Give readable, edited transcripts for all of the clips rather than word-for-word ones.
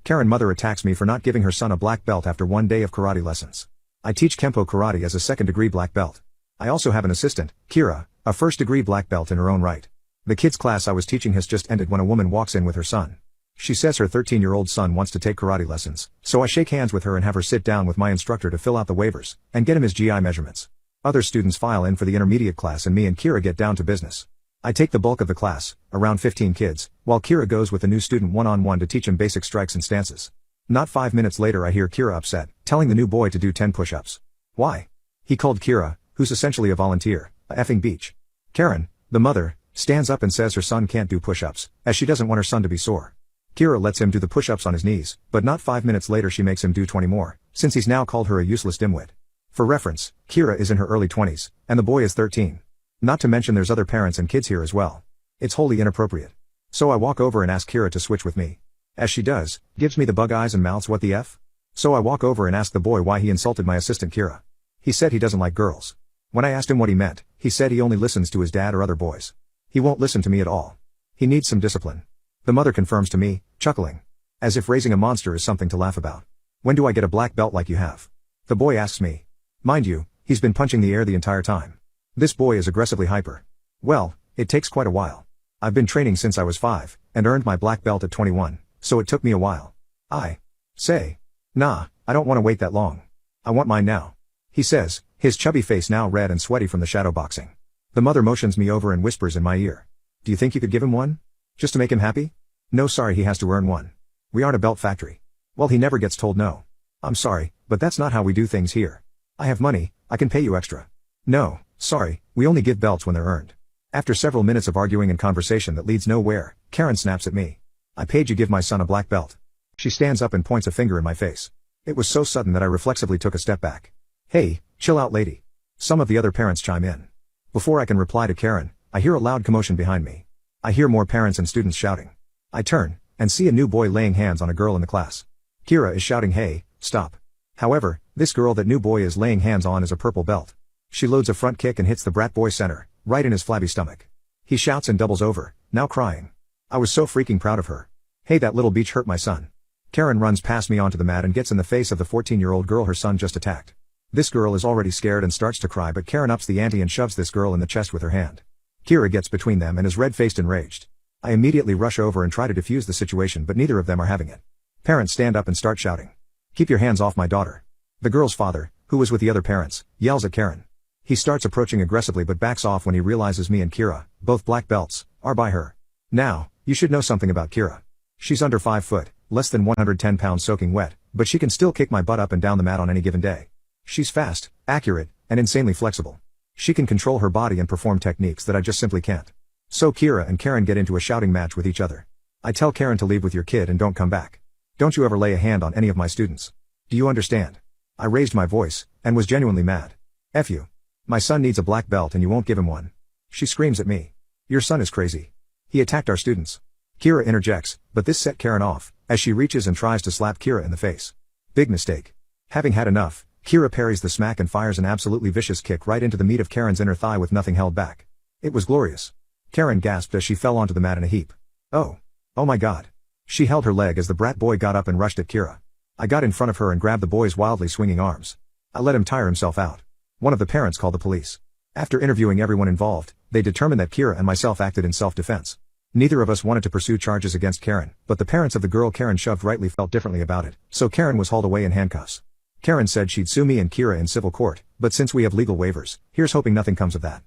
Karen mother attacks me for not giving her son a black belt after one day of karate lessons. I teach Kempo karate as a second-degree black belt. I also have an assistant, Kira, a first-degree black belt in her own right. The kids class I was teaching has just ended when a woman walks in with her son. She says her 13-year-old son wants to take karate lessons, so I shake hands with her and have her sit down with my instructor to fill out the waivers, and get him his GI measurements. Other students file in for the intermediate class and me and Kira get down to business. I take the bulk of the class, around 15 kids, while Kira goes with the new student one-on-one to teach him basic strikes and stances. Not 5 minutes later I hear Kira upset, telling the new boy to do 10 push-ups. Why? He called Kira, who's essentially a volunteer, a effing beach. Karen, the mother, stands up and says her son can't do push-ups, as she doesn't want her son to be sore. Kira lets him do the push-ups on his knees, but not 5 minutes later she makes him do 20 more, since he's now called her a useless dimwit. For reference, Kira is in her early 20s, and the boy is 13. Not to mention there's other parents and kids here as well. It's wholly inappropriate. So I walk over and ask Kira to switch with me. As she does, gives me the bug eyes and mouths what the F? So I walk over and ask the boy why he insulted my assistant Kira. He said he doesn't like girls. When I asked him what he meant, he said he only listens to his dad or other boys. He won't listen to me at all. He needs some discipline. The mother confirms to me, chuckling. As if raising a monster is something to laugh about. When do I get a black belt like you have? The boy asks me. Mind you, he's been punching the air the entire time. This boy is aggressively hyper. Well, it takes quite a while. I've been training since I was 5, and earned my black belt at 21, so it took me a while. I say, nah, I don't want to wait that long. I want mine now. He says, his chubby face now red and sweaty from the shadow boxing. The mother motions me over and whispers in my ear. Do you think you could give him one? Just to make him happy? No, sorry, he has to earn one. We aren't a belt factory. Well, he never gets told no. I'm sorry, but that's not how we do things here. I have money, I can pay you extra. No, sorry, we only give belts when they're earned. After several minutes of arguing and conversation that leads nowhere, Karen snaps at me. I paid you give my son a black belt. She stands up and points a finger in my face. It was so sudden that I reflexively took a step back. Hey, chill out lady. Some of the other parents chime in. Before I can reply to Karen, I hear a loud commotion behind me. I hear more parents and students shouting. I turn, and see a new boy laying hands on a girl in the class. Kira is shouting hey, stop. However, this girl that new boy is laying hands on is a purple belt. She loads a front kick and hits the brat boy center, right in his flabby stomach. He shouts and doubles over, now crying. I was so freaking proud of her. Hey, that little beach hurt my son. Karen runs past me onto the mat and gets in the face of the 14-year-old girl her son just attacked. This girl is already scared and starts to cry, but Karen ups the ante and shoves this girl in the chest with her hand. Kira gets between them and is red-faced enraged. I immediately rush over and try to defuse the situation, but neither of them are having it. Parents stand up and start shouting. Keep your hands off my daughter. The girl's father, who was with the other parents, yells at Karen. He starts approaching aggressively but backs off when he realizes me and Kira, both black belts, are by her. Now, you should know something about Kira. She's under 5 foot, less than 110 pounds soaking wet, but she can still kick my butt up and down the mat on any given day. She's fast, accurate, and insanely flexible. She can control her body and perform techniques that I just simply can't. So Kira and Karen get into a shouting match with each other. I tell Karen to leave with your kid and don't come back. Don't you ever lay a hand on any of my students. Do you understand? I raised my voice, and was genuinely mad. F you. My son needs a black belt and you won't give him one. She screams at me. Your son is crazy. He attacked our students. Kira interjects, but this set Karen off, as she reaches and tries to slap Kira in the face. Big mistake. Having had enough, Kira parries the smack and fires an absolutely vicious kick right into the meat of Karen's inner thigh with nothing held back. It was glorious. Karen gasped as she fell onto the mat in a heap. Oh my god. She held her leg as the brat boy got up and rushed at Kira. I got in front of her and grabbed the boy's wildly swinging arms. I let him tire himself out. One of the parents called the police. After interviewing everyone involved, they determined that Kira and myself acted in self-defense. Neither of us wanted to pursue charges against Karen, but the parents of the girl Karen shoved rightly felt differently about it, so Karen was hauled away in handcuffs. Karen said she'd sue me and Kira in civil court, but since we have legal waivers, here's hoping nothing comes of that.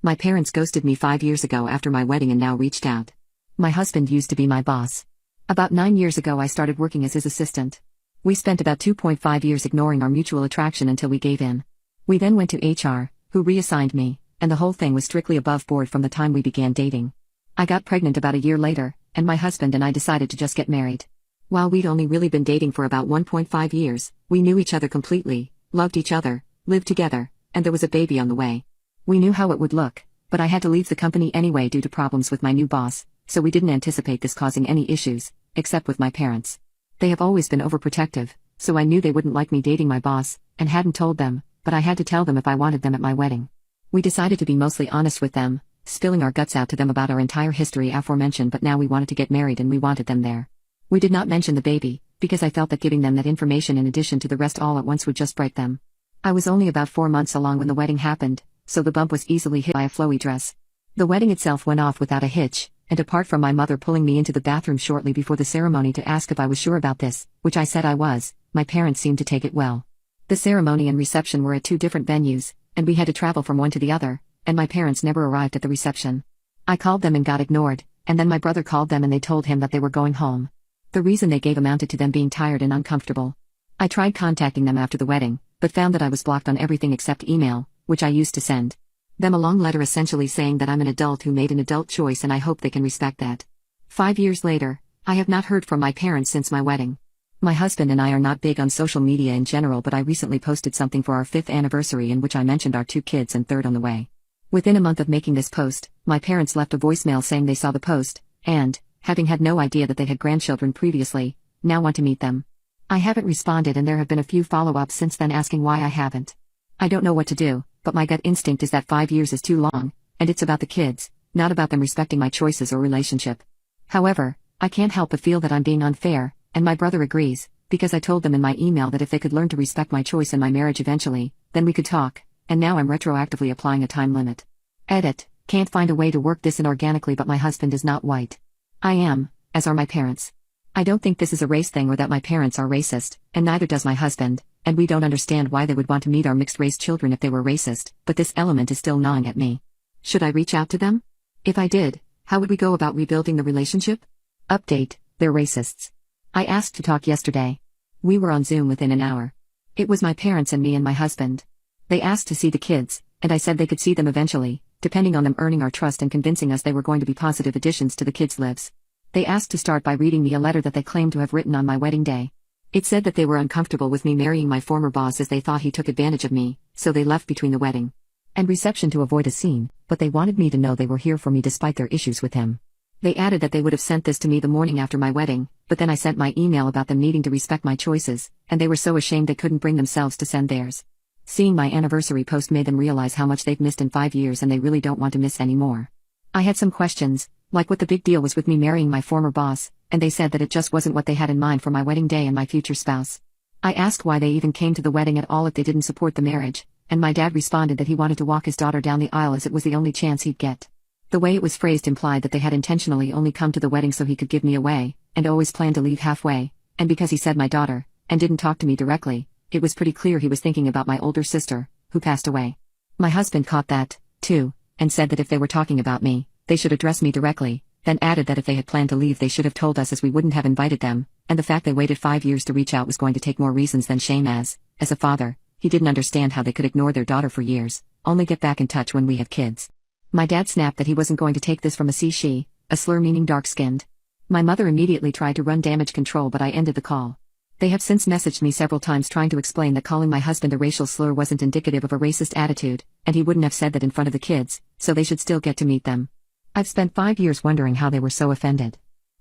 My parents ghosted me 5 years ago after my wedding and now reached out. My husband used to be my boss. About 9 years ago I started working as his assistant. We spent about 2.5 years ignoring our mutual attraction until we gave in. We then went to HR, who reassigned me, and the whole thing was strictly above board from the time we began dating. I got pregnant about a year later, and my husband and I decided to just get married. While we'd only really been dating for about 1.5 years, we knew each other completely, loved each other, lived together, and there was a baby on the way. We knew how it would look, but I had to leave the company anyway due to problems with my new boss, so we didn't anticipate this causing any issues, except with my parents. They have always been overprotective, so I knew they wouldn't like me dating my boss, and hadn't told them, but I had to tell them if I wanted them at my wedding. We decided to be mostly honest with them, spilling our guts out to them about our entire history aforementioned, but now we wanted to get married and we wanted them there. We did not mention the baby, because I felt that giving them that information in addition to the rest all at once would just break them. I was only about 4 months along when the wedding happened, so the bump was easily hit by a flowy dress. The wedding itself went off without a hitch, and apart from my mother pulling me into the bathroom shortly before the ceremony to ask if I was sure about this, which I said I was, my parents seemed to take it well. The ceremony and reception were at 2 different venues, and we had to travel from one to the other, and my parents never arrived at the reception. I called them and got ignored, and then my brother called them and they told him that they were going home. The reason they gave amounted to them being tired and uncomfortable. I tried contacting them after the wedding, but found that I was blocked on everything except email, which I used to send them a long letter essentially saying that I'm an adult who made an adult choice and I hope they can respect that. 5 years later, I have not heard from my parents since my wedding. My husband and I are not big on social media in general, but I recently posted something for our 5th anniversary in which I mentioned our 2 kids and 3rd on the way. Within a month of making this post, my parents left a voicemail saying they saw the post, and, having had no idea that they had grandchildren previously, now want to meet them. I haven't responded and there have been a few follow-ups since then asking why I haven't. I don't know what to do, but my gut instinct is that 5 years is too long, and it's about the kids, not about them respecting my choices or relationship. However, I can't help but feel that I'm being unfair, and my brother agrees, because I told them in my email that if they could learn to respect my choice in my marriage eventually, then we could talk, and now I'm retroactively applying a time limit. Edit, can't find a way to work this in organically, but my husband is not white. I am, as are my parents. I don't think this is a race thing or that my parents are racist, and neither does my husband, and we don't understand why they would want to meet our mixed-race children if they were racist, but this element is still gnawing at me. Should I reach out to them? If I did, how would we go about rebuilding the relationship? Update, they're racists. I asked to talk yesterday. We were on Zoom within an hour. It was my parents and me and my husband. They asked to see the kids, and I said they could see them eventually, depending on them earning our trust and convincing us they were going to be positive additions to the kids' lives. They asked to start by reading me a letter that they claimed to have written on my wedding day. It said that they were uncomfortable with me marrying my former boss as they thought he took advantage of me, so they left between the wedding and reception to avoid a scene, but they wanted me to know they were here for me despite their issues with him. They added that they would have sent this to me the morning after my wedding, but then I sent my email about them needing to respect my choices, and they were so ashamed they couldn't bring themselves to send theirs. Seeing my anniversary post made them realize how much they've missed in 5 years and they really don't want to miss any more. I had some questions, like what the big deal was with me marrying my former boss, and they said that it just wasn't what they had in mind for my wedding day and my future spouse. I asked why they even came to the wedding at all if they didn't support the marriage, and my dad responded that he wanted to walk his daughter down the aisle as it was the only chance he'd get. The way it was phrased implied that they had intentionally only come to the wedding so he could give me away, and always planned to leave halfway, and because he said my daughter, and didn't talk to me directly, it was pretty clear he was thinking about my older sister, who passed away. My husband caught that, too, and said that if they were talking about me, they should address me directly, then added that if they had planned to leave they should have told us as we wouldn't have invited them, and the fact they waited 5 years to reach out was going to take more reasons than shame as a father, he didn't understand how they could ignore their daughter for years, only get back in touch when we have kids. My dad snapped that he wasn't going to take this from a she, a slur meaning dark-skinned. My mother immediately tried to run damage control but I ended the call. They have since messaged me several times trying to explain that calling my husband a racial slur wasn't indicative of a racist attitude, and he wouldn't have said that in front of the kids, so they should still get to meet them. I've spent 5 years wondering how they were so offended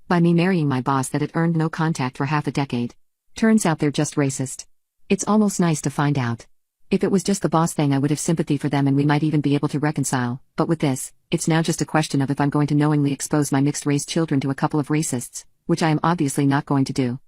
by me marrying my boss that it earned no contact for half a decade. Turns out they're just racist. It's almost nice to find out. If it was just the boss thing I would have sympathy for them and we might even be able to reconcile, but with this, it's now just a question of if I'm going to knowingly expose my mixed-race children to a couple of racists, which I am obviously not going to do.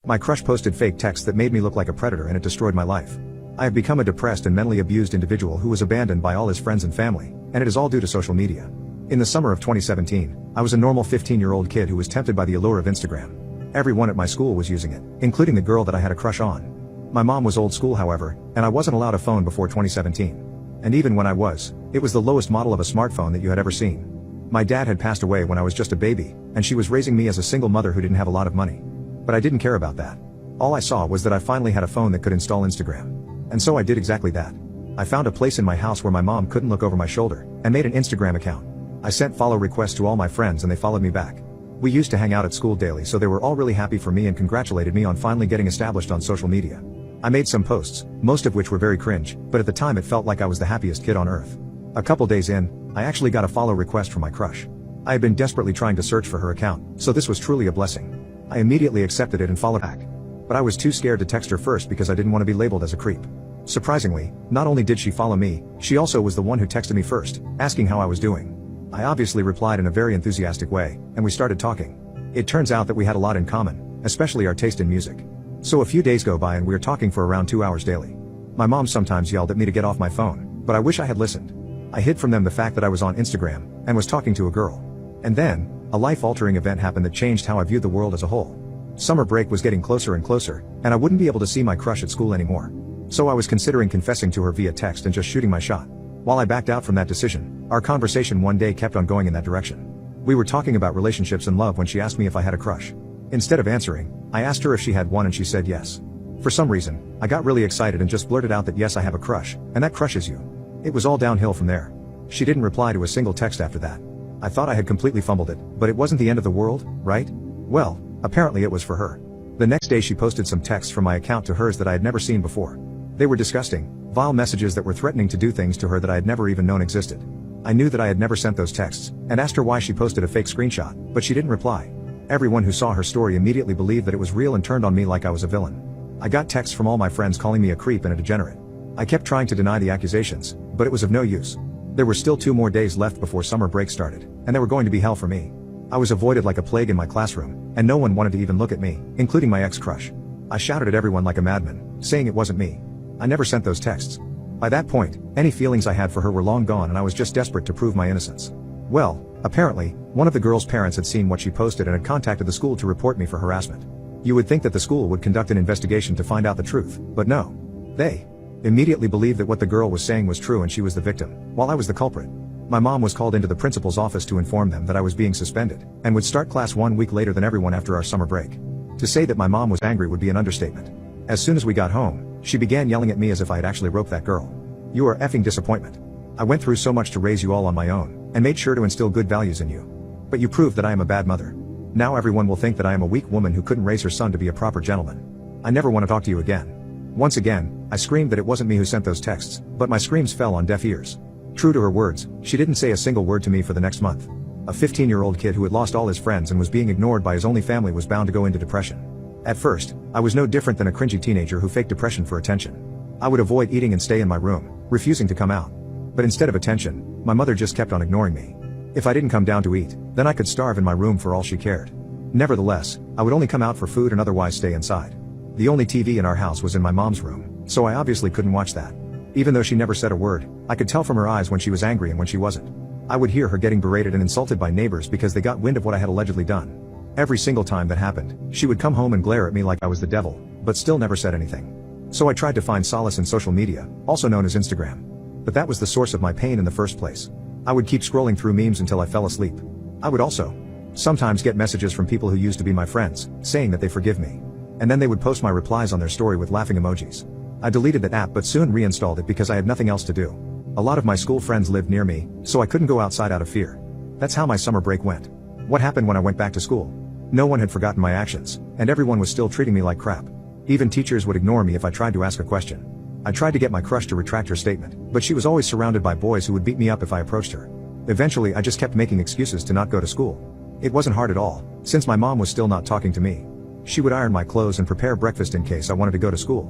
My crush posted fake text that made me look like a predator and it destroyed my life. I have become a depressed and mentally abused individual who was abandoned by all his friends and family, and it is all due to social media. In the summer of 2017, I was a normal 15-year-old kid who was tempted by the allure of Instagram. Everyone at my school was using it, including the girl that I had a crush on. My mom was old school however, and I wasn't allowed a phone before 2017. And even when I was, it was the lowest model of a smartphone that you had ever seen. My dad had passed away when I was just a baby, and she was raising me as a single mother who didn't have a lot of money. But I didn't care about that. All I saw was that I finally had a phone that could install Instagram. And so I did exactly that. I found a place in my house where my mom couldn't look over my shoulder, and made an Instagram account. I sent follow requests to all my friends and they followed me back. We used to hang out at school daily, so they were all really happy for me and congratulated me on finally getting established on social media. I made some posts, most of which were very cringe, but at the time it felt like I was the happiest kid on earth. A couple days in, I actually got a follow request from my crush. I had been desperately trying to search for her account, so this was truly a blessing. I immediately accepted it and followed back. But I was too scared to text her first because I didn't want to be labeled as a creep. Surprisingly, not only did she follow me, she also was the one who texted me first, asking how I was doing. I obviously replied in a very enthusiastic way, and we started talking. It turns out that we had a lot in common. especially our taste in music. So a few days go by and we are talking for around 2 hours daily. My mom sometimes yelled at me to get off my phone, but I wish I had listened. I hid from them the fact that I was on Instagram, and was talking to a girl. And then, a life-altering event happened that changed how I viewed the world as a whole. Summer break was getting closer and closer, and I wouldn't be able to see my crush at school anymore. So I was considering confessing to her via text and just shooting my shot. While I backed out from that decision, our conversation one day kept on going in that direction. We were talking about relationships and love when she asked me if I had a crush. Instead of answering, I asked her if she had one and she said yes. For some reason, I got really excited and just blurted out that yes, I have a crush, and that crush is you. It was all downhill from there. She didn't reply to a single text after that. I thought I had completely fumbled it, but it wasn't the end of the world, right? Well, apparently it was for her. The next day she posted some texts from my account to hers that I had never seen before. They were disgusting, vile messages that were threatening to do things to her that I had never even known existed. I knew that I had never sent those texts, and asked her why she posted a fake screenshot, but she didn't reply. Everyone who saw her story immediately believed that it was real and turned on me like I was a villain. I got texts from all my friends calling me a creep and a degenerate. I kept trying to deny the accusations, but it was of no use. There were still 2 more days left before summer break started, and they were going to be hell for me. I was avoided like a plague in my classroom, and no one wanted to even look at me, including my ex-crush. I shouted at everyone like a madman, saying it wasn't me. I never sent those texts. By that point, any feelings I had for her were long gone and I was just desperate to prove my innocence. Well, apparently, one of the girl's parents had seen what she posted and had contacted the school to report me for harassment. You would think that the school would conduct an investigation to find out the truth, but no. They immediately believed that what the girl was saying was true and she was the victim, while I was the culprit. My mom was called into the principal's office to inform them that I was being suspended, and would start class 1 week later than everyone after our summer break. To say that my mom was angry would be an understatement. As soon as we got home, she began yelling at me as if I had actually roped that girl. You are effing disappointment. I went through so much to raise you all on my own, and made sure to instill good values in you. But you proved that I am a bad mother. Now everyone will think that I am a weak woman who couldn't raise her son to be a proper gentleman. I never want to talk to you again. Once again, I screamed that it wasn't me who sent those texts, but my screams fell on deaf ears. True to her words, she didn't say a single word to me for the next month. A 15-year-old kid who had lost all his friends and was being ignored by his only family was bound to go into depression. At first, I was no different than a cringy teenager who faked depression for attention. I would avoid eating and stay in my room, refusing to come out. But instead of attention, my mother just kept on ignoring me. If I didn't come down to eat, then I could starve in my room for all she cared. Nevertheless, I would only come out for food and otherwise stay inside. The only TV in our house was in my mom's room, so I obviously couldn't watch that. Even though she never said a word, I could tell from her eyes when she was angry and when she wasn't. I would hear her getting berated and insulted by neighbors because they got wind of what I had allegedly done. Every single time that happened, she would come home and glare at me like I was the devil, but still never said anything. So I tried to find solace in social media, also known as Instagram. But that was the source of my pain in the first place. I would keep scrolling through memes until I fell asleep. I would also sometimes get messages from people who used to be my friends, saying that they forgive me. And then they would post my replies on their story with laughing emojis. I deleted that app but soon reinstalled it because I had nothing else to do. A lot of my school friends lived near me, so I couldn't go outside out of fear. That's how my summer break went. What happened when I went back to school? No one had forgotten my actions, and everyone was still treating me like crap. Even teachers would ignore me if I tried to ask a question. I tried to get my crush to retract her statement, but she was always surrounded by boys who would beat me up if I approached her. Eventually I just kept making excuses to not go to school. It wasn't hard at all, since my mom was still not talking to me. She would iron my clothes and prepare breakfast in case I wanted to go to school,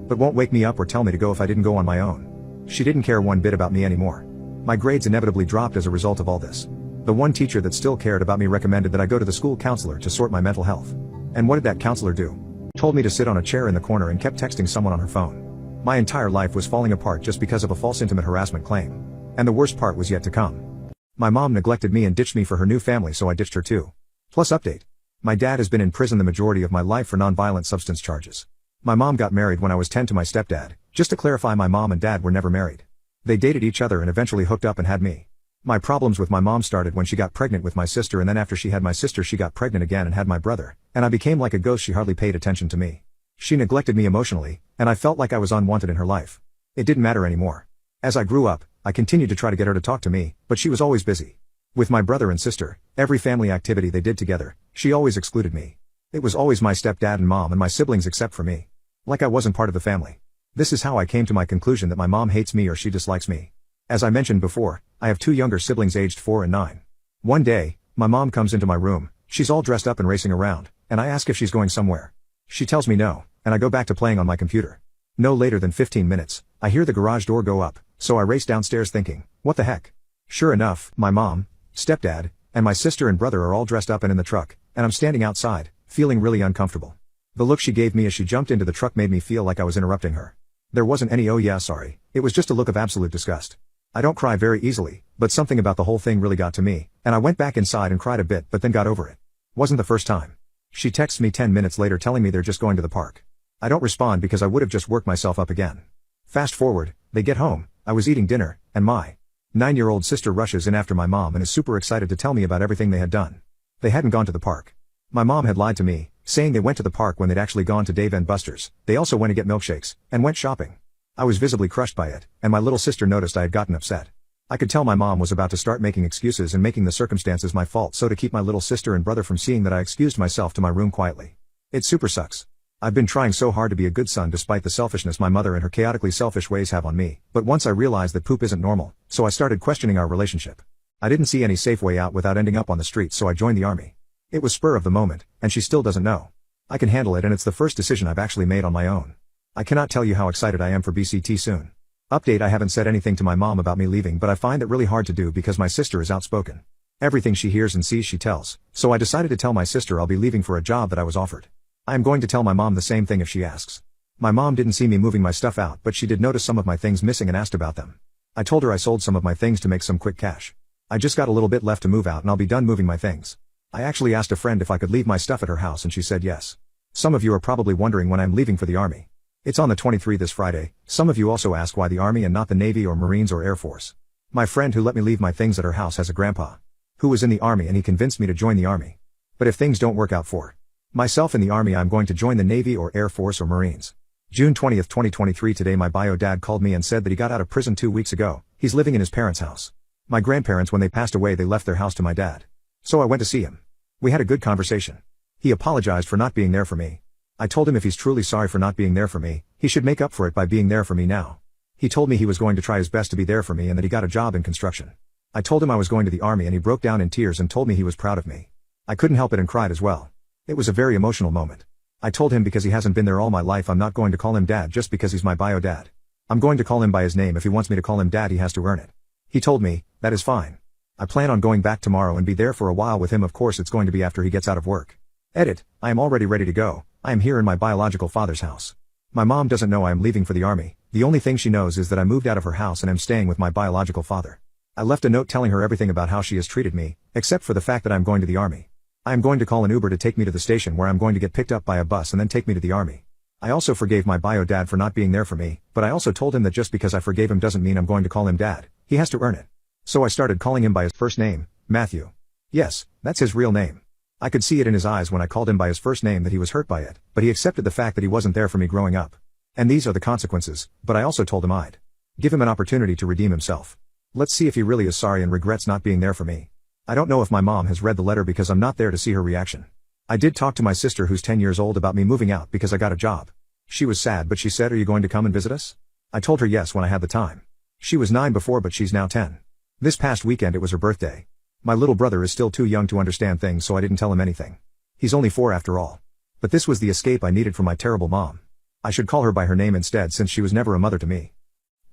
but won't wake me up or tell me to go if I didn't go on my own. She didn't care one bit about me anymore. My grades inevitably dropped as a result of all this. The one teacher that still cared about me recommended that I go to the school counselor to sort my mental health. And what did that counselor do? Told me to sit on a chair in the corner and kept texting someone on her phone. My entire life was falling apart just because of a false intimate harassment claim. And the worst part was yet to come. My mom neglected me and ditched me for her new family, so I ditched her too. Plus update. My dad has been in prison the majority of my life for nonviolent substance charges. My mom got married when I was 10 to my stepdad. Just to clarify, my mom and dad were never married. They dated each other and eventually hooked up and had me. My problems with my mom started when she got pregnant with my sister, and then after she had my sister she got pregnant again and had my brother, and I became like a ghost. She hardly paid attention to me. She neglected me emotionally, and I felt like I was unwanted in her life. It didn't matter anymore. As I grew up, I continued to try to get her to talk to me, but she was always busy. With my brother and sister, every family activity they did together, she always excluded me. It was always my stepdad and mom and my siblings except for me. Like I wasn't part of the family. This is how I came to my conclusion that my mom hates me or she dislikes me. As I mentioned before, I have 2 younger siblings aged 4 and 9. One day, my mom comes into my room, she's all dressed up and racing around, and I ask if she's going somewhere. She tells me no, and I go back to playing on my computer. No later than 15 minutes, I hear the garage door go up, so I race downstairs thinking, what the heck? Sure enough, my mom, stepdad, and my sister and brother are all dressed up and in the truck, and I'm standing outside, feeling really uncomfortable. The look she gave me as she jumped into the truck made me feel like I was interrupting her. There wasn't any "oh yeah, sorry," it was just a look of absolute disgust. I don't cry very easily, but something about the whole thing really got to me, and I went back inside and cried a bit but then got over it. Wasn't the first time. She texts me 10 minutes later telling me they're just going to the park. I don't respond because I would have just worked myself up again. Fast forward, they get home, I was eating dinner, and my 9-year-old sister rushes in after my mom and is super excited to tell me about everything they had done. They hadn't gone to the park. My mom had lied to me, saying they went to the park when they'd actually gone to Dave & Buster's. They also went to get milkshakes, and went shopping. I was visibly crushed by it, and my little sister noticed I had gotten upset. I could tell my mom was about to start making excuses and making the circumstances my fault, so to keep my little sister and brother from seeing that, I excused myself to my room quietly. It super sucks. I've been trying so hard to be a good son despite the selfishness my mother and her chaotically selfish ways have on me, but once I realized that poop isn't normal, so I started questioning our relationship. I didn't see any safe way out without ending up on the streets, so I joined the army. It was spur of the moment, and she still doesn't know. I can handle it, and it's the first decision I've actually made on my own. I cannot tell you how excited I am for BCT soon. Update: I haven't said anything to my mom about me leaving, but I find it really hard to do because my sister is outspoken. Everything she hears and sees she tells, so I decided to tell my sister I'll be leaving for a job that I was offered. I am going to tell my mom the same thing if she asks. My mom didn't see me moving my stuff out, but she did notice some of my things missing and asked about them. I told her I sold some of my things to make some quick cash. I just got a little bit left to move out and I'll be done moving my things. I actually asked a friend if I could leave my stuff at her house and she said yes. Some of you are probably wondering when I'm leaving for the army. It's on the 23rd this Friday. Some of you also ask why the Army and not the Navy or Marines or Air Force. My friend who let me leave my things at her house has a grandpa who was in the Army, and he convinced me to join the Army. But if things don't work out for myself in the Army, I'm going to join the Navy or Air Force or Marines. June 20th, 2023. Today my bio dad called me and said that he got out of prison 2 weeks ago. He's living in his parents' house. My grandparents, when they passed away, they left their house to my dad. So I went to see him. We had a good conversation. He apologized for not being there for me. I told him if he's truly sorry for not being there for me, he should make up for it by being there for me now. He told me he was going to try his best to be there for me and that he got a job in construction. I told him I was going to the Army and he broke down in tears and told me he was proud of me. I couldn't help it and cried as well. It was a very emotional moment. I told him because he hasn't been there all my life, I'm not going to call him dad just because he's my bio dad. I'm going to call him by his name. If he wants me to call him dad, he has to earn it. He told me, that is fine. I plan on going back tomorrow and be there for a while with him. Of course it's going to be after he gets out of work. Edit: I am already ready to go. I am here in my biological father's house. My mom doesn't know I am leaving for the Army. The only thing she knows is that I moved out of her house and am staying with my biological father. I left a note telling her everything about how she has treated me, except for the fact that I'm going to the Army. I am going to call an Uber to take me to the station where I'm going to get picked up by a bus and then take me to the Army. I also forgave my bio dad for not being there for me, but I also told him that just because I forgave him doesn't mean I'm going to call him dad. He has to earn it. So I started calling him by his first name, Matthew. Yes, that's his real name. I could see it in his eyes when I called him by his first name that he was hurt by it, but he accepted the fact that he wasn't there for me growing up. And these are the consequences, but I also told him I'd give him an opportunity to redeem himself. Let's see if he really is sorry and regrets not being there for me. I don't know if my mom has read the letter because I'm not there to see her reaction. I did talk to my sister who's 10 years old about me moving out because I got a job. She was sad, but she said, "Are you going to come and visit us?" I told her yes when I had the time. She was 9 before, but she's now 10. This past weekend it was her birthday. My little brother is still too young to understand things, so I didn't tell him anything. He's only 4 after all. But this was the escape I needed from my terrible mom. I should call her by her name instead, since she was never a mother to me.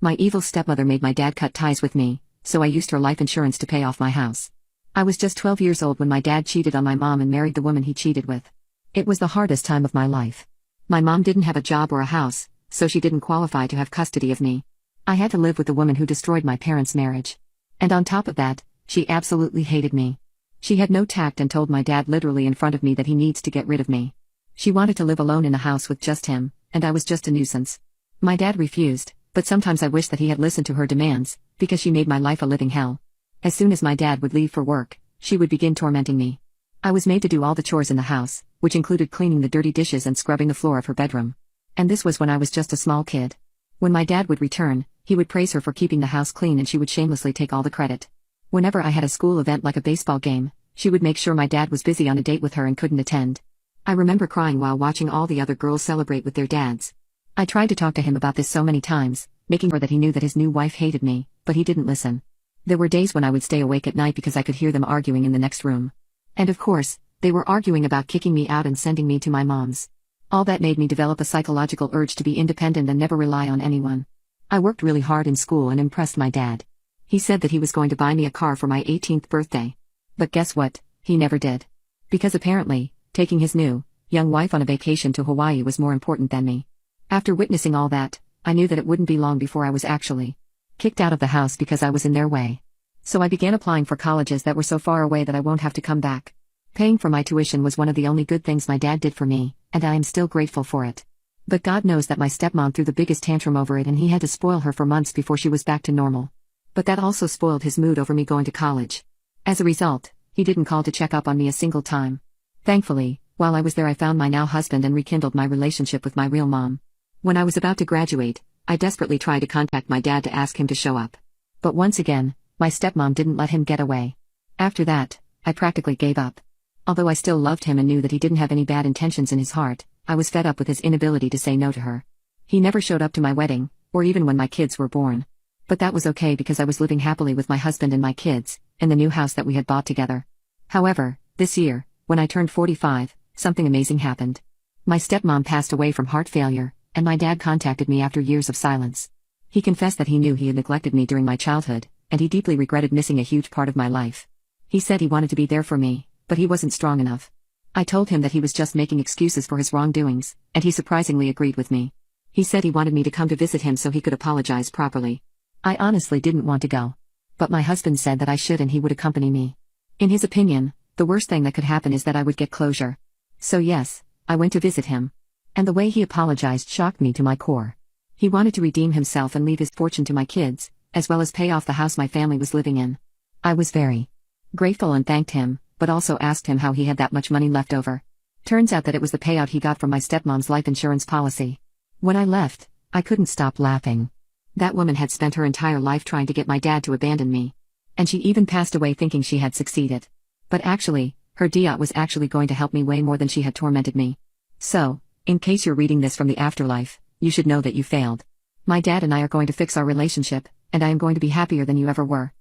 My evil stepmother made my dad cut ties with me, so I used her life insurance to pay off my house. I was just 12 years old when my dad cheated on my mom and married the woman he cheated with. It was the hardest time of my life. My mom didn't have a job or a house, so she didn't qualify to have custody of me. I had to live with the woman who destroyed my parents' marriage. And on top of that, she absolutely hated me. She had no tact and told my dad literally in front of me that he needs to get rid of me. She wanted to live alone in a house with just him, and I was just a nuisance. My dad refused, but sometimes I wish that he had listened to her demands, because she made my life a living hell. As soon as my dad would leave for work, she would begin tormenting me. I was made to do all the chores in the house, which included cleaning the dirty dishes and scrubbing the floor of her bedroom. And this was when I was just a small kid. When my dad would return, he would praise her for keeping the house clean and she would shamelessly take all the credit. Whenever I had a school event like a baseball game, she would make sure my dad was busy on a date with her and couldn't attend. I remember crying while watching all the other girls celebrate with their dads. I tried to talk to him about this so many times, making sure that he knew that his new wife hated me, but he didn't listen. There were days when I would stay awake at night because I could hear them arguing in the next room. And of course, they were arguing about kicking me out and sending me to my mom's. All that made me develop a psychological urge to be independent and never rely on anyone. I worked really hard in school and impressed my dad. He said that he was going to buy me a car for my 18th birthday. But guess what? He never did. Because apparently, Taking his new, young wife on a vacation to Hawaii was more important than me. After witnessing all that, I knew that it wouldn't be long before I was actually kicked out of the house because I was in their way. So I began applying for colleges that were so far away that I won't have to come back. Paying for my tuition was one of the only good things my dad did for me, and I am still grateful for it. But God knows that my stepmom threw the biggest tantrum over it, and he had to spoil her for months before she was back to normal. But that also spoiled his mood over me going to college. As a result, he didn't call to check up on me a single time. Thankfully, while I was there I found my now husband and rekindled my relationship with my real mom. When I was about to graduate, I desperately tried to contact my dad to ask him to show up. But once again, my stepmom didn't let him get away. After that, I practically gave up. Although I still loved him and knew that he didn't have any bad intentions in his heart, I was fed up with his inability to say no to her. He never showed up to my wedding, or even when my kids were born. But that was okay because I was living happily with my husband and my kids, in the new house that we had bought together. However, this year, when I turned 45, something amazing happened. My stepmom passed away from heart failure, and my dad contacted me after years of silence. He confessed that he knew he had neglected me during my childhood, and he deeply regretted missing a huge part of my life. He said he wanted to be there for me, but he wasn't strong enough. I told him that he was just making excuses for his wrongdoings, and he surprisingly agreed with me. He said he wanted me to come to visit him so he could apologize properly. I honestly didn't want to go. But my husband said that I should and he would accompany me. In his opinion, the worst thing that could happen is that I would get closure. So yes, I went to visit him. And the way he apologized shocked me to my core. He wanted to redeem himself and leave his fortune to my kids, as well as pay off the house my family was living in. I was very grateful and thanked him, but also asked him how he had that much money left over. Turns out that it was the payout he got from my stepmom's life insurance policy. When I left, I couldn't stop laughing. That woman had spent her entire life trying to get my dad to abandon me. And she even passed away thinking she had succeeded. But actually, her Diat was actually going to help me way more than she had tormented me. So, in case you're reading this from the afterlife, you should know that you failed. My dad and I are going to fix our relationship, and I am going to be happier than you ever were.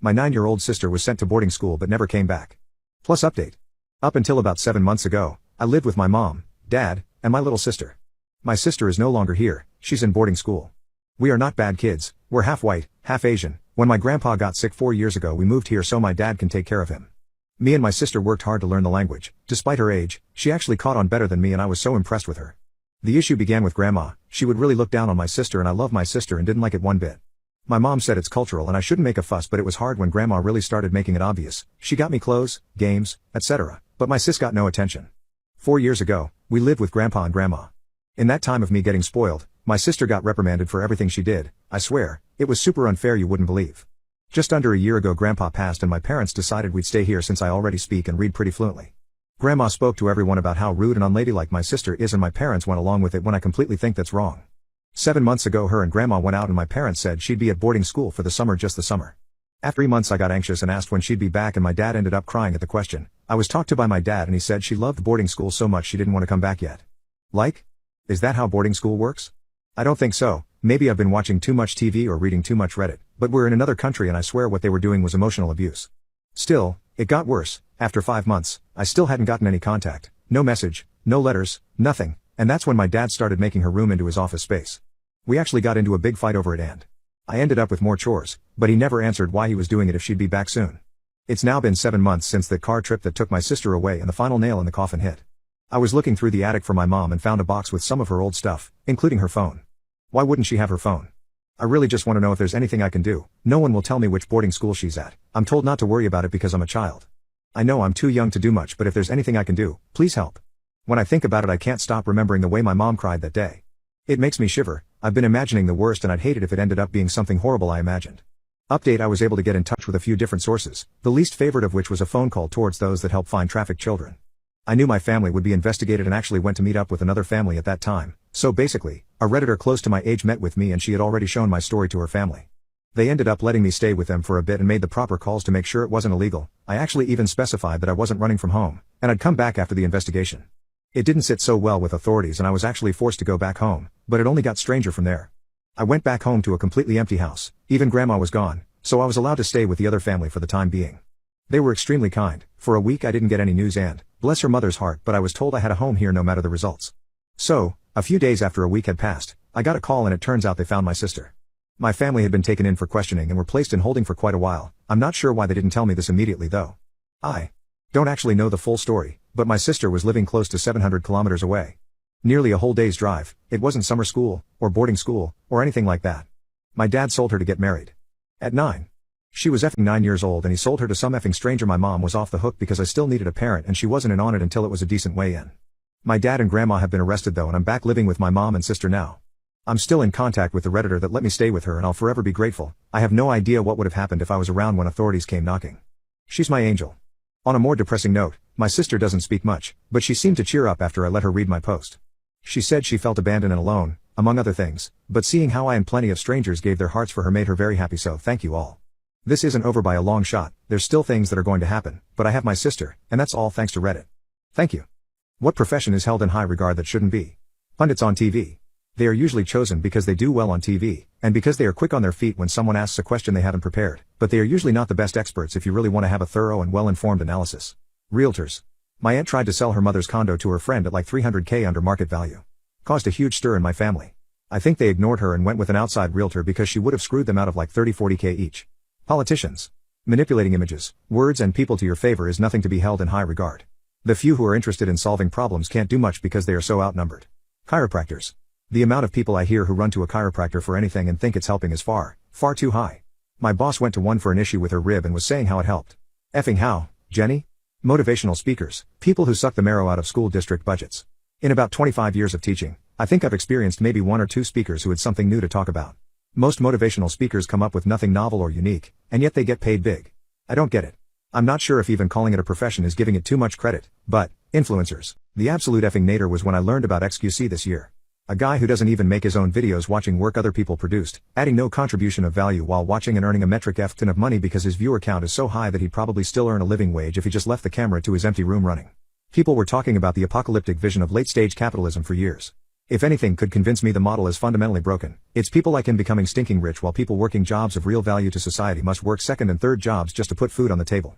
My 9-year-old sister was sent to boarding school but never came back. Plus update. Up until about 7 months ago, I lived with my mom, dad, and my little sister. My sister is no longer here, she's in boarding school. We are not bad kids, we're half white, half Asian. When my grandpa got sick 4 years ago we moved here so my dad can take care of him. Me and my sister worked hard to learn the language. Despite her age, she actually caught on better than me and I was so impressed with her. The issue began with grandma. She would really look down on my sister and I love my sister and didn't like it one bit. My mom said it's cultural and I shouldn't make a fuss, but it was hard when grandma really started making it obvious. She got me clothes, games, etc. But my sis got no attention. 4 years ago, we lived with grandpa and grandma. In that time of me getting spoiled, my sister got reprimanded for everything she did. I swear, it was super unfair, you wouldn't believe. Just under a year ago grandpa passed and my parents decided we'd stay here since I already speak and read pretty fluently. Grandma spoke to everyone about how rude and unladylike my sister is and my parents went along with it when I completely think that's wrong. 7 months ago her and grandma went out and my parents said she'd be at boarding school for the summer, just the summer. After 3 months I got anxious and asked when she'd be back and my dad ended up crying at the question. I was talked to by my dad and he said she loved boarding school so much she didn't want to come back yet. Like? Is that how boarding school works? I don't think so. Maybe I've been watching too much TV or reading too much Reddit, but we're in another country and I swear what they were doing was emotional abuse. Still, it got worse. After 5 months, I still hadn't gotten any contact, no message, no letters, nothing, and that's when my dad started making her room into his office space. We actually got into a big fight over it and I ended up with more chores, but he never answered why he was doing it if she'd be back soon. It's now been 7 months since that car trip that took my sister away and the final nail in the coffin hit. I was looking through the attic for my mom and found a box with some of her old stuff, including her phone. Why wouldn't she have her phone? I really just want to know if there's anything I can do. No one will tell me which boarding school she's at. I'm told not to worry about it because I'm a child. I know I'm too young to do much, but if there's anything I can do, please help. When I think about it I can't stop remembering the way my mom cried that day. It makes me shiver. I've been imagining the worst and I'd hate it if it ended up being something horrible I imagined. Update: I was able to get in touch with a few different sources, the least favorite of which was a phone call towards those that help find trafficked children. I knew my family would be investigated and actually went to meet up with another family at that time. So basically, a Redditor close to my age met with me and she had already shown my story to her family. They ended up letting me stay with them for a bit and made the proper calls to make sure it wasn't illegal. I actually even specified that I wasn't running from home, and I'd come back after the investigation. It didn't sit so well with authorities and I was actually forced to go back home, but it only got stranger from there. I went back home to a completely empty house. Even grandma was gone, so I was allowed to stay with the other family for the time being. They were extremely kind. For a week I didn't get any news and, bless her mother's heart, but I was told I had a home here no matter the results. So, a few days after a week had passed, I got a call and it turns out they found my sister. My family had been taken in for questioning and were placed in holding for quite a while. I'm not sure why they didn't tell me this immediately though. Don't actually know the full story, but my sister was living close to 700 kilometers away. Nearly a whole day's drive. It wasn't summer school, or boarding school, or anything like that. My dad sold her to get married. At 9. She was effing 9 years old and he sold her to some effing stranger. My mom was off the hook because I still needed a parent and she wasn't in on it until it was a decent way in. My dad and grandma have been arrested though and I'm back living with my mom and sister now. I'm still in contact with the Redditor that let me stay with her and I'll forever be grateful. I have no idea what would have happened if I was around when authorities came knocking. She's my angel. On a more depressing note, my sister doesn't speak much, but she seemed to cheer up after I let her read my post. She said she felt abandoned and alone, among other things, but seeing how I and plenty of strangers gave their hearts for her made her very happy, so thank you all. This isn't over by a long shot, there's still things that are going to happen, but I have my sister, and that's all thanks to Reddit. Thank you. What profession is held in high regard that shouldn't be? Pundits on TV. They are usually chosen because they do well on TV, and because they are quick on their feet when someone asks a question they haven't prepared, but they are usually not the best experts if you really want to have a thorough and well-informed analysis. Realtors. My aunt tried to sell her mother's condo to her friend at like $300K under market value. Caused a huge stir in my family. I think they ignored her and went with an outside realtor because she would have screwed them out of like $30-40K each. Politicians. Manipulating images, words and people to your favor is nothing to be held in high regard. The few who are interested in solving problems can't do much because they are so outnumbered. Chiropractors. The amount of people I hear who run to a chiropractor for anything and think it's helping is far too high. My boss went to one for an issue with her rib and was saying how it helped. Effing how, Jenny? Motivational speakers, people who suck the marrow out of school district budgets. In about 25 years of teaching, I think I've experienced maybe 1 or 2 speakers who had something new to talk about. Most motivational speakers come up with nothing novel or unique, and yet they get paid big. I don't get it. I'm not sure if even calling it a profession is giving it too much credit, but, influencers. The absolute effing nadir was when I learned about XQC this year. A guy who doesn't even make his own videos watching work other people produced, adding no contribution of value while watching and earning a metric F-ton of money because his viewer count is so high that he'd probably still earn a living wage if he just left the camera to his empty room running. People were talking about the apocalyptic vision of late-stage capitalism for years. If anything could convince me the model is fundamentally broken, it's people like him becoming stinking rich while people working jobs of real value to society must work second and third jobs just to put food on the table.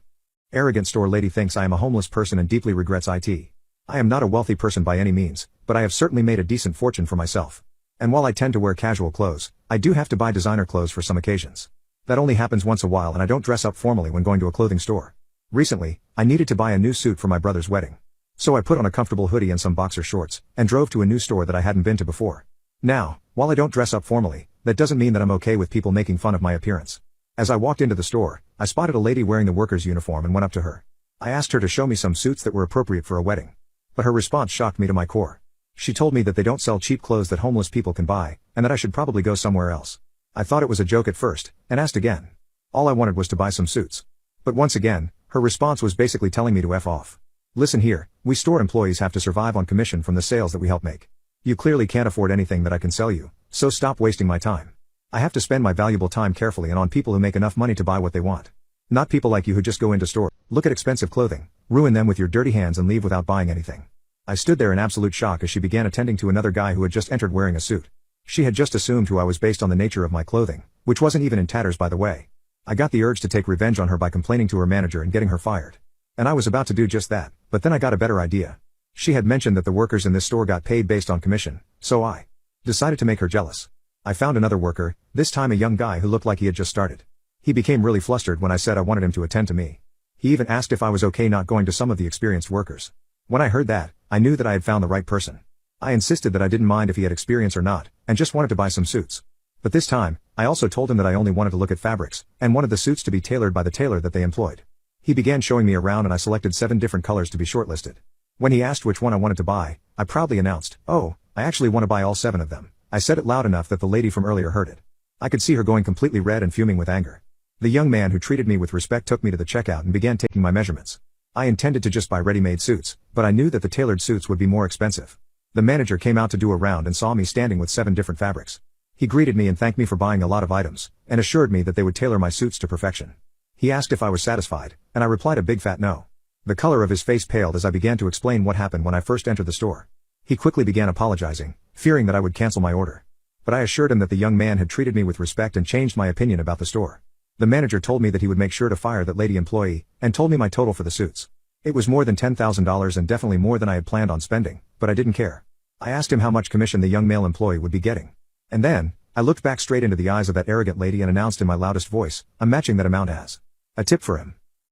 Arrogant store lady thinks I am a homeless person and deeply regrets it. I am not a wealthy person by any means, but I have certainly made a decent fortune for myself. And while I tend to wear casual clothes, I do have to buy designer clothes for some occasions. That only happens once a while and I don't dress up formally when going to a clothing store. Recently, I needed to buy a new suit for my brother's wedding. So I put on a comfortable hoodie and some boxer shorts, and drove to a new store that I hadn't been to before. Now, while I don't dress up formally, that doesn't mean that I'm okay with people making fun of my appearance. As I walked into the store, I spotted a lady wearing the worker's uniform and went up to her. I asked her to show me some suits that were appropriate for a wedding. But her response shocked me to my core. She told me that they don't sell cheap clothes that homeless people can buy, and that I should probably go somewhere else. I thought it was a joke at first, and asked again. All I wanted was to buy some suits. But once again, her response was basically telling me to F off. Listen here, we store employees have to survive on commission from the sales that we help make. You clearly can't afford anything that I can sell you, so stop wasting my time. I have to spend my valuable time carefully and on people who make enough money to buy what they want. Not people like you who just go into store, look at expensive clothing, ruin them with your dirty hands and leave without buying anything. I stood there in absolute shock as she began attending to another guy who had just entered wearing a suit. She had just assumed who I was based on the nature of my clothing, which wasn't even in tatters by the way. I got the urge to take revenge on her by complaining to her manager and getting her fired. And I was about to do just that, but then I got a better idea. She had mentioned that the workers in this store got paid based on commission, so I decided to make her jealous. I found another worker, this time a young guy who looked like he had just started. He became really flustered when I said I wanted him to attend to me. He even asked if I was okay not going to some of the experienced workers. When I heard that, I knew that I had found the right person. I insisted that I didn't mind if he had experience or not, and just wanted to buy some suits. But this time, I also told him that I only wanted to look at fabrics, and wanted the suits to be tailored by the tailor that they employed. He began showing me around and I selected 7 different colors to be shortlisted. When he asked which one I wanted to buy, I proudly announced, "Oh, I actually want to buy all 7 of them." I said it loud enough that the lady from earlier heard it. I could see her going completely red and fuming with anger. The young man who treated me with respect took me to the checkout and began taking my measurements. I intended to just buy ready-made suits, but I knew that the tailored suits would be more expensive. The manager came out to do a round and saw me standing with 7 different fabrics. He greeted me and thanked me for buying a lot of items, and assured me that they would tailor my suits to perfection. He asked if I was satisfied, and I replied a big fat no. The color of his face paled as I began to explain what happened when I first entered the store. He quickly began apologizing, fearing that I would cancel my order. But I assured him that the young man had treated me with respect and changed my opinion about the store. The manager told me that he would make sure to fire that lady employee, and told me my total for the suits. It was more than $10,000 and definitely more than I had planned on spending, but I didn't care. I asked him how much commission the young male employee would be getting. And then, I looked back straight into the eyes of that arrogant lady and announced in my loudest voice, "I'm matching that amount as a tip for him."